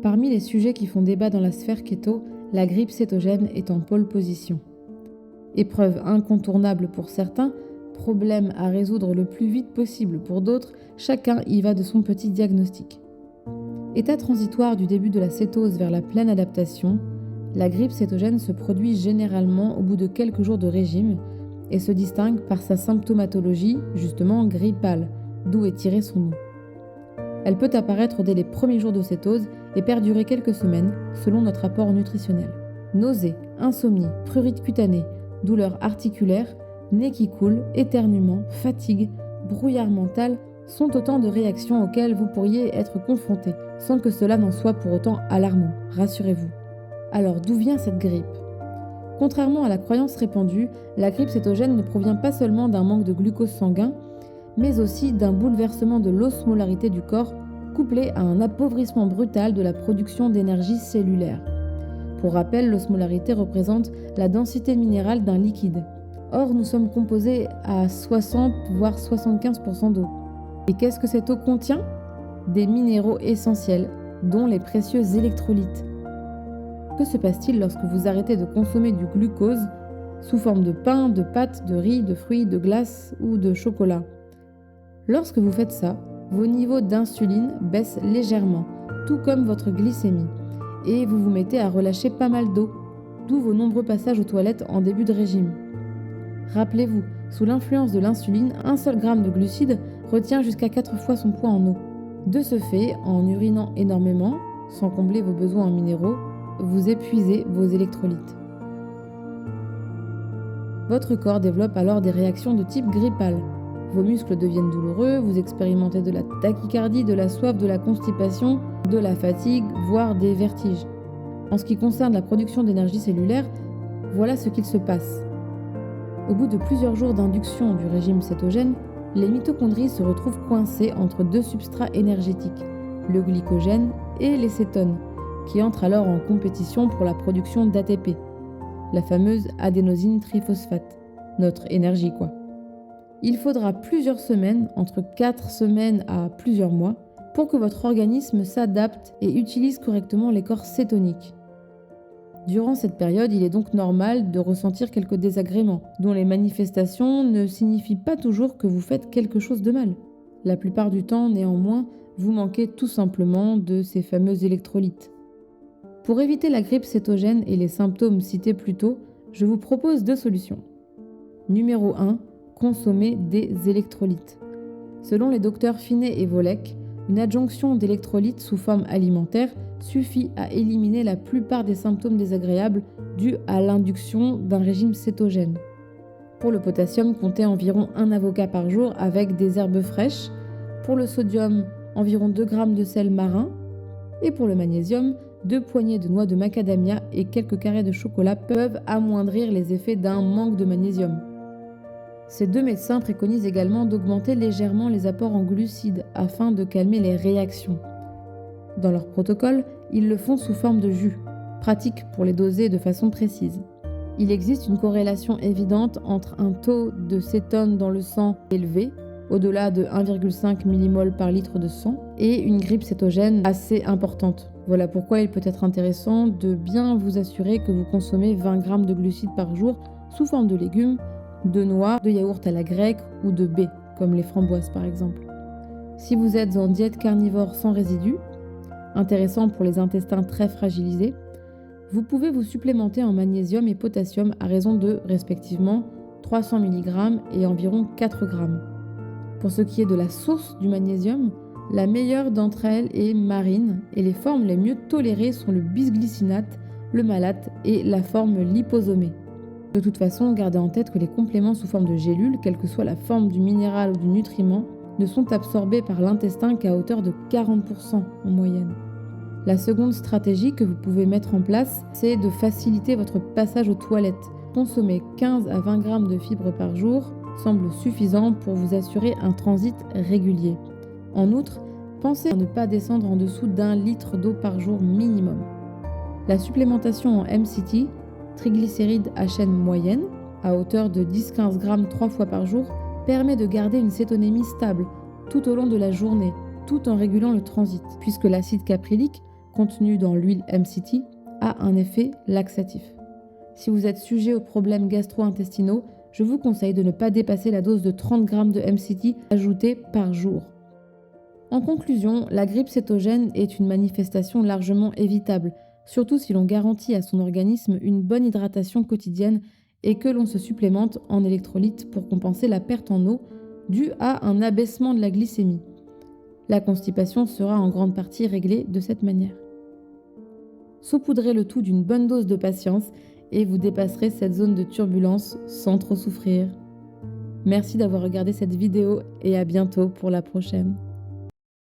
Parmi les sujets qui font débat dans la sphère keto, la grippe cétogène est en pole position. Épreuve incontournable pour certains, problème à résoudre le plus vite possible pour d'autres, chacun y va de son petit diagnostic. État transitoire du début de la cétose vers la pleine adaptation, la grippe cétogène se produit généralement au bout de quelques jours de régime et se distingue par sa symptomatologie, justement grippale, d'où est tiré son nom. Elle peut apparaître dès les premiers jours de cétose et perdurer quelques semaines selon notre apport nutritionnel. Nausées, insomnie, prurite cutanée, douleurs articulaires, nez qui coule, éternuement, fatigue, brouillard mental sont autant de réactions auxquelles vous pourriez être confronté, sans que cela n'en soit pour autant alarmant, rassurez-vous. Alors d'où vient cette grippe ? Contrairement à la croyance répandue, la grippe cétogène ne provient pas seulement d'un manque de glucose sanguin, mais aussi d'un bouleversement de l'osmolarité du corps couplé à un appauvrissement brutal de la production d'énergie cellulaire. Pour rappel, l'osmolarité représente la densité minérale d'un liquide. Or, nous sommes composés à 60 voire 75% d'eau. Et qu'est-ce que cette eau contient ? Des minéraux essentiels, dont les précieux électrolytes. Que se passe-t-il lorsque vous arrêtez de consommer du glucose sous forme de pain, de pâtes, de riz, de fruits, de glace ou de chocolat ? Lorsque vous faites ça, vos niveaux d'insuline baissent légèrement, tout comme votre glycémie, et vous vous mettez à relâcher pas mal d'eau, d'où vos nombreux passages aux toilettes en début de régime. Rappelez-vous, sous l'influence de l'insuline, un seul gramme de glucides retient jusqu'à 4 fois son poids en eau. De ce fait, en urinant énormément, sans combler vos besoins en minéraux, vous épuisez vos électrolytes. Votre corps développe alors des réactions de type grippal. Vos muscles deviennent douloureux, vous expérimentez de la tachycardie, de la soif, de la constipation, de la fatigue, voire des vertiges. En ce qui concerne la production d'énergie cellulaire, voilà ce qu'il se passe. Au bout de plusieurs jours d'induction du régime cétogène, les mitochondries se retrouvent coincées entre deux substrats énergétiques, le glycogène et les cétones, qui entrent alors en compétition pour la production d'ATP, la fameuse adénosine triphosphate, notre énergie quoi. Il faudra plusieurs semaines, entre 4 semaines à plusieurs mois, pour que votre organisme s'adapte et utilise correctement les corps cétoniques. Durant cette période, il est donc normal de ressentir quelques désagréments, dont les manifestations ne signifient pas toujours que vous faites quelque chose de mal. La plupart du temps, néanmoins, vous manquez tout simplement de ces fameux électrolytes. Pour éviter la grippe cétogène et les symptômes cités plus tôt, je vous propose 2 solutions. Numéro 1. Consommer des électrolytes. Selon les docteurs Finet et Volek, une adjonction d'électrolytes sous forme alimentaire suffit à éliminer la plupart des symptômes désagréables dus à l'induction d'un régime cétogène. Pour le potassium, comptez environ 1 avocat par jour avec des herbes fraîches. Pour le sodium, environ 2 g de sel marin. Et pour le magnésium, 2 poignées de noix de macadamia et quelques carrés de chocolat peuvent amoindrir les effets d'un manque de magnésium. Ces 2 médecins préconisent également d'augmenter légèrement les apports en glucides afin de calmer les réactions. Dans leur protocole, ils le font sous forme de jus, pratique pour les doser de façon précise. Il existe une corrélation évidente entre un taux de cétone dans le sang élevé, au-delà de 1,5 mmol par litre de sang, et une grippe cétogène assez importante. Voilà pourquoi il peut être intéressant de bien vous assurer que vous consommez 20 g de glucides par jour sous forme de légumes, de noix, de yaourt à la grecque ou de baies, comme les framboises par exemple. Si vous êtes en diète carnivore sans résidus, intéressant pour les intestins très fragilisés, vous pouvez vous supplémenter en magnésium et potassium à raison de, respectivement, 300 mg et environ 4 g. Pour ce qui est de la source du magnésium, la meilleure d'entre elles est marine et les formes les mieux tolérées sont le bisglycinate, le malate et la forme liposomée. De toute façon, gardez en tête que les compléments sous forme de gélules, quelle que soit la forme du minéral ou du nutriment, ne sont absorbés par l'intestin qu'à hauteur de 40% en moyenne. La seconde stratégie que vous pouvez mettre en place, c'est de faciliter votre passage aux toilettes. Consommer 15 à 20 g de fibres par jour semble suffisant pour vous assurer un transit régulier. En outre, pensez à ne pas descendre en dessous d'1 litre d'eau par jour minimum. La supplémentation en MCT, triglycérides à chaîne moyenne, à hauteur de 10-15 g 3 fois par jour, permet de garder une cétonémie stable tout au long de la journée, tout en régulant le transit, puisque l'acide caprylique contenu dans l'huile MCT a un effet laxatif. Si vous êtes sujet aux problèmes gastro-intestinaux, je vous conseille de ne pas dépasser la dose de 30 g de MCT ajoutée par jour. En conclusion, la grippe cétogène est une manifestation largement évitable, surtout si l'on garantit à son organisme une bonne hydratation quotidienne et que l'on se supplémente en électrolytes pour compenser la perte en eau due à un abaissement de la glycémie. La constipation sera en grande partie réglée de cette manière. Saupoudrez le tout d'une bonne dose de patience et vous dépasserez cette zone de turbulence sans trop souffrir. Merci d'avoir regardé cette vidéo et à bientôt pour la prochaine.